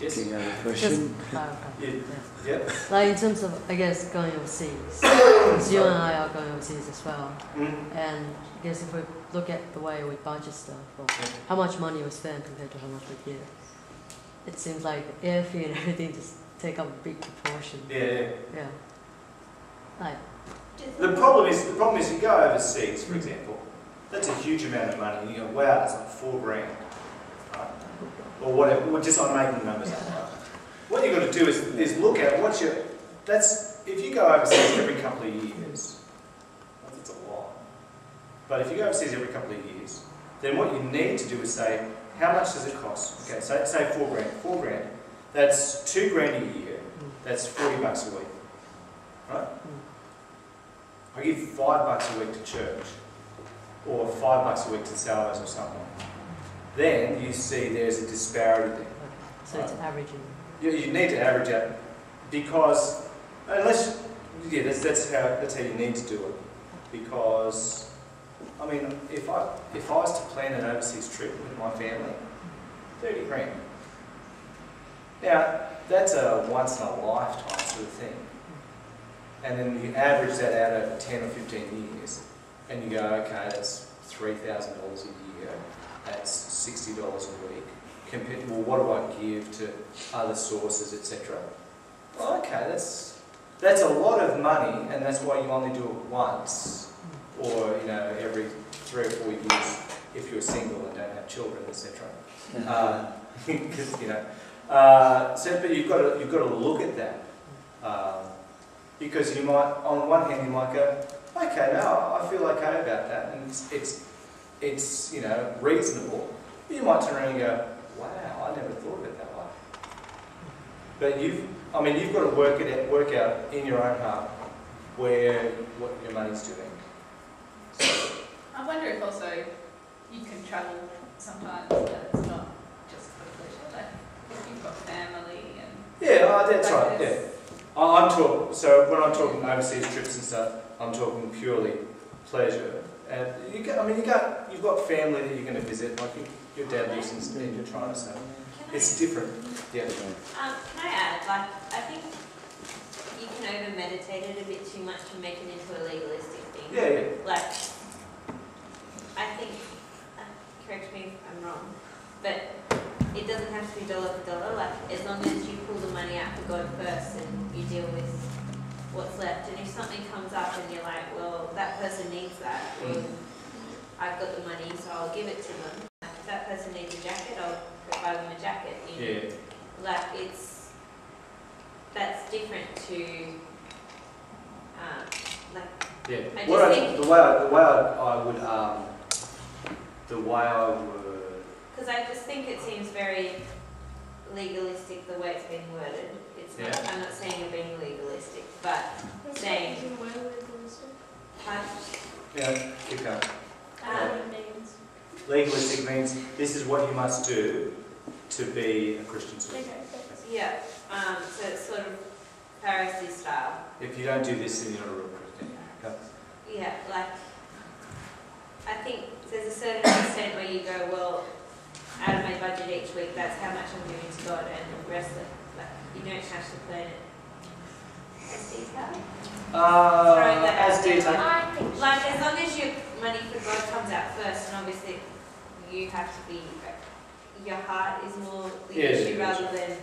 Yes. Do you have a question? Yeah. Like in terms of, I guess, going overseas, because you and I are going overseas as well, and I guess if we look at the way we budget stuff, or how much money we spend compared to how much we give, it seems like airfare and everything just take up a big proportion. Yeah. Like, The problem is you go overseas, for example, that's a huge amount of money, and you go, wow, that's like $4 grand, right? Or whatever. Well, just I'm making numbers up. Right? What you've got to do is look at what's your. If you go overseas every couple of years, that's a lot. But if you go overseas every couple of years, then what you need to do is say, how much does it cost? Okay, so say $4 grand. $4 grand. That's $2 grand a year. That's $40 a week, right? I give $5 a week to church, or $5 a week to Salvos or something. Then you see there's a disparity there. so it's averaging. You need to average out, because unless that's how you need to do it. Because I mean, if I was to plan an overseas trip with my family, 30 grand. Now that's a once in a lifetime sort of thing. And then you average that out over 10 or 15 years, and you go, okay, that's $3,000 a year, that's $60 a week, compared to, well, what do I give to other sources, etc. Well, okay, that's a lot of money, and that's why you only do it once, or every 3 or 4 years if you're single and don't have children, etc. Because but you've got to look at that. Because you might, on one hand, you might go, okay, now I feel okay about that, and it's reasonable. But you might turn around and go, wow, I never thought of it that way. But you've got to work out in your own heart what your money's doing. So, I wonder if also you can travel sometimes that it's not just for pleasure, like if you've got family and. Yeah, that's right. Yeah. So when I'm talking overseas trips and stuff, I'm talking purely pleasure. And you've got family that you're going to visit, like your dad lives in Toronto, so it's different. Yeah. Can I add, I think you can over-meditate it a bit too much and make it into a legalistic thing. Yeah. I think, correct me if I'm wrong, but it doesn't have to be dollar for dollar, as long as you pull the money out for God first and you deal with what's left. And if something comes up and you're like, well, that person needs that, well, I've got the money, so I'll give it to them. If that person needs a jacket, I'll provide them a jacket. That's different to, The way I would. Because I just think it seems very legalistic the way it's been worded. It's not, I'm not saying you're being legalistic, but saying. Yeah, keep going. Legalistic means this is what you must do to be a Christian citizen. Yeah, so it's sort of Pharisee style. If you don't do this, then you're not a real Christian. Okay? Yeah, I think there's a certain extent where you go, well, out of my budget each week, that's how much I'm giving to God, and the rest of you don't have to plan it as detailed. As detailed. As long as your money for God comes out first, and obviously you have to be, your heart is more the issue rather than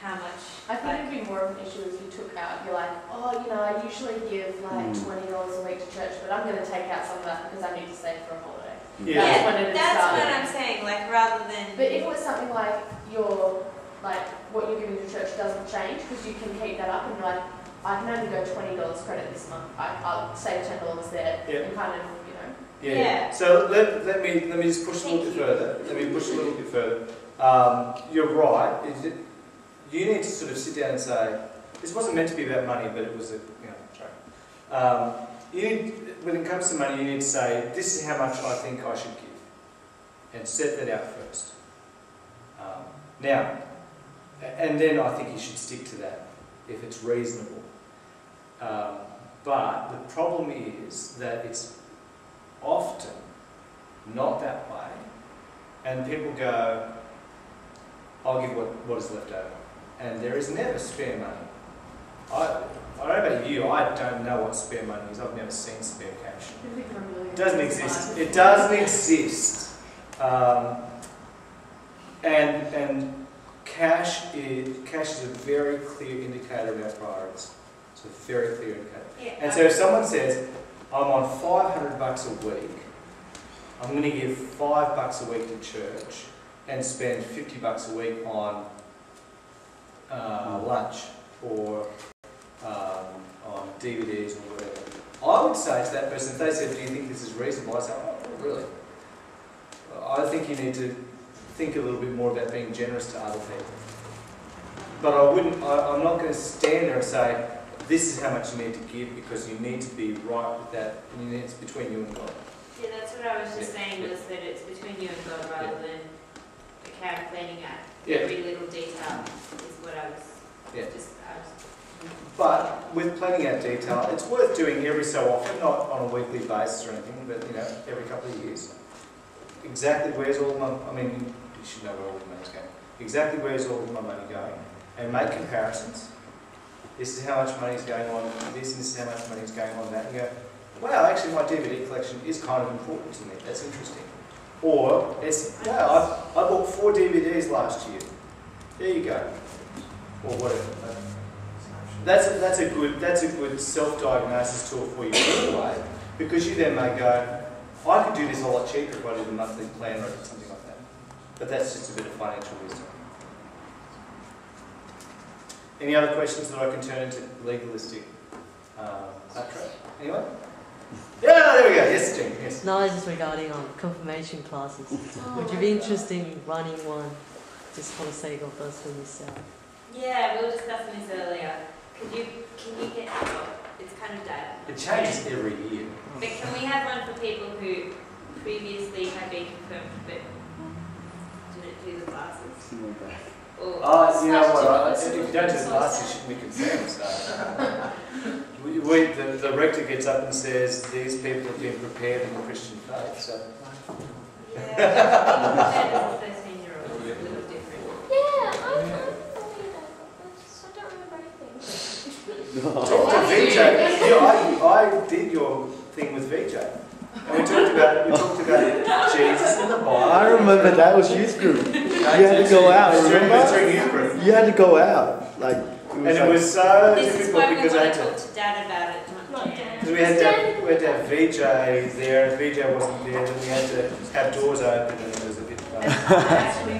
how much. I think it'd be more of an issue if you took out, you're like, I usually give $20 a week to church, but I'm going to take out some of that because I need to save for a holiday. That's what I'm saying, rather than. But if it was something like what you're giving to church doesn't change because you can keep that up and you're like, I can only go $20 credit this month. I'll save $10 there and kind of, Yeah. So let me just push a little bit further. You're right. You need to sort of sit down and say, this wasn't meant to be about money, but it was when it comes to money, you need to say, this is how much I think I should give, and set that out first. And then I think you should stick to that if it's reasonable. But the problem is that it's often not that way, and people go, I'll give what is left over. And there is never spare money. I don't know about you, I don't know what spare money is. I've never seen spare cash. It doesn't exist. It doesn't exist. And cash is a very clear indicator of our priorities. It's a very clear indicator. Yeah, And so if someone says, I'm on $500 a week, I'm going to give $5 a week to church and spend $50 a week on lunch or on DVDs or whatever. I would say to that person, if they said, do you think this is reasonable? I'd say, oh, not really. I think you need to think a little bit more about being generous to other people. But I'm not going to stand there and say, this is how much you need to give, because you need to be right with that. It's between you and God. Yeah, that's what I was just saying, was that it's between you and God rather than planning out every little detail is what I was just... But with planning out detail, it's worth doing every so often, not on a weekly basis or anything, but every couple of years. Exactly where's all my, you should know where all the money's going. Exactly where's all my money going, and make comparisons. This is how much money is going on this, and this is how much money is going on that. And you go, wow, actually my DVD collection is kind of important to me. That's interesting. Or it's, wow, I bought 4 DVDs last year. There you go. Or whatever. That's a good self-diagnosis tool for you anyway, because you then may go, I could do this a lot cheaper if I did a monthly plan or something like that. But that's just a bit of financial wisdom. Any other questions that I can turn into legalistic backtrack? Anyone? Yeah, there we go. Yes, Jane. Yes. No, it's just regarding confirmation classes. Would you be interested in running one just for the sake of those for yourself? Yeah, we were discussing this earlier. Can you get, it's kind of data. It changes every year. But can we have one for people who previously had been confirmed but didn't do the classes? You know what, if you don't do the classes, you shouldn't be confirmed. So. The rector gets up and says, these people have been prepared in the Christian faith, so... Yeah, that is a 13-year-old, a little different. Yeah, Talk to VJ. I did your thing with VJ. And we talked about Jesus in the Bible. I remember that was youth group. You had to go out, remember? You had to go out. It was so difficult because I had to... talk to Dad about it, not Jan. Because we had to have VJ there, and VJ wasn't there, then we had to have doors open, and it was a bit... actually